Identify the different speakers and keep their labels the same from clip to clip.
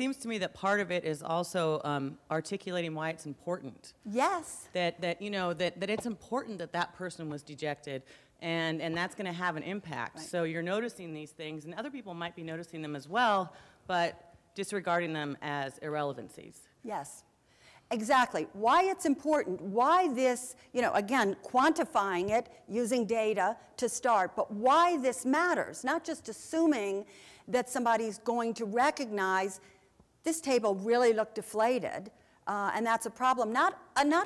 Speaker 1: seems to me that part of it is also articulating why it's important.
Speaker 2: Yes.
Speaker 1: That it's important that that person was dejected, and that's going to have an impact.
Speaker 2: Right.
Speaker 1: So you're noticing these things, and other people might be noticing them as well, but disregarding them as irrelevancies.
Speaker 2: Yes. Exactly. Why it's important, why this, again, quantifying it using data to start, but why this matters, not just assuming that somebody's going to recognize this table really looked deflated, and that's a problem. Not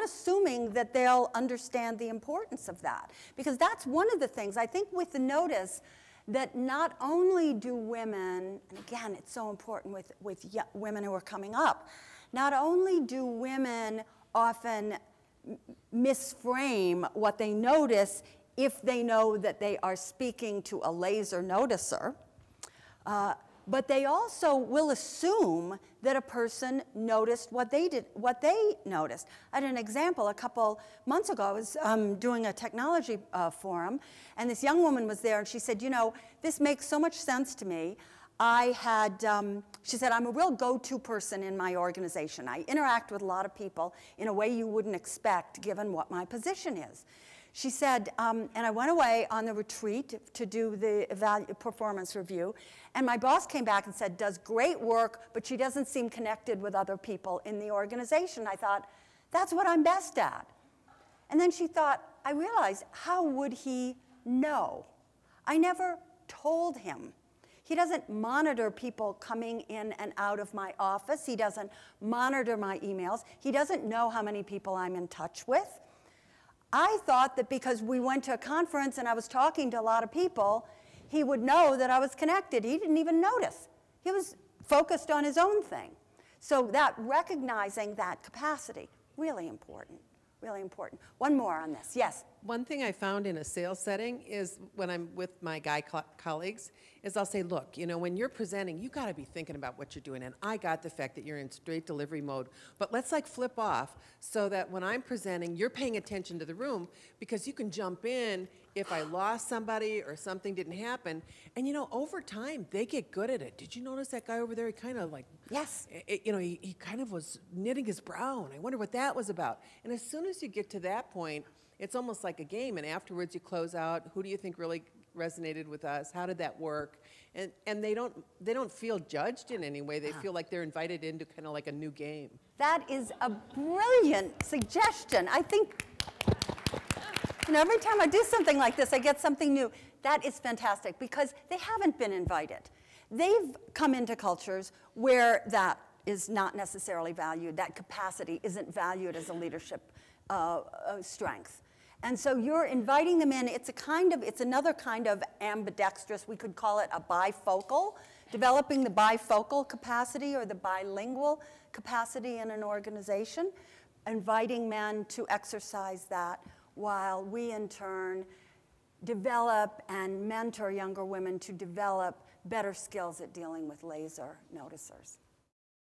Speaker 2: assuming that they'll understand the importance of that, because that's one of the things, I think with the notice, that not only do women, and again, it's so important with women who are coming up, not only do women often misframe what they notice if they know that they are speaking to a laser noticer, but they also will assume that a person noticed what they noticed. I had an example a couple months ago. I was doing a technology forum, and this young woman was there, and she said, this makes so much sense to me. She said, I'm a real go-to person in my organization. I interact with a lot of people in a way you wouldn't expect given what my position is. She said, and I went away on the retreat to do the performance review, and my boss came back and said, does great work, but she doesn't seem connected with other people in the organization. I thought, that's what I'm best at. And then she thought, I realized, how would he know? I never told him. He doesn't monitor people coming in and out of my office. He doesn't monitor my emails. He doesn't know how many people I'm in touch with. I thought that because we went to a conference and I was talking to a lot of people, he would know that I was connected. He didn't even notice. He was focused on his own thing. So that recognizing that capacity, really important, really important. One more on this, yes?
Speaker 3: One thing I found in a sales setting is when I'm with my guy colleagues is I'll say, look, when you're presenting, you got to be thinking about what you're doing. And I got the fact that you're in straight delivery mode. But let's flip off so that when I'm presenting, you're paying attention to the room, because you can jump in if I lost somebody or something didn't happen. And over time, they get good at it. Did you notice that guy over there? He kind of
Speaker 2: yes.
Speaker 3: He kind of was knitting his brow, and I wonder what that was about. And as soon as you get to that point, it's almost like a game, and afterwards you close out, who do you think really resonated with us? How did that work? And they don't feel judged in any way. They feel like they're invited into kind of like a new game.
Speaker 2: That is a brilliant suggestion. I think, every time I do something like this, I get something new. That is fantastic, because they haven't been invited. They've come into cultures where that is not necessarily valued. That capacity isn't valued as a leadership strength. And so you're inviting them in. It's another kind of ambidextrous, we could call it a bifocal, developing the bifocal capacity or the bilingual capacity in an organization, inviting men to exercise that while we in turn develop and mentor younger women to develop better skills at dealing with laser noticers.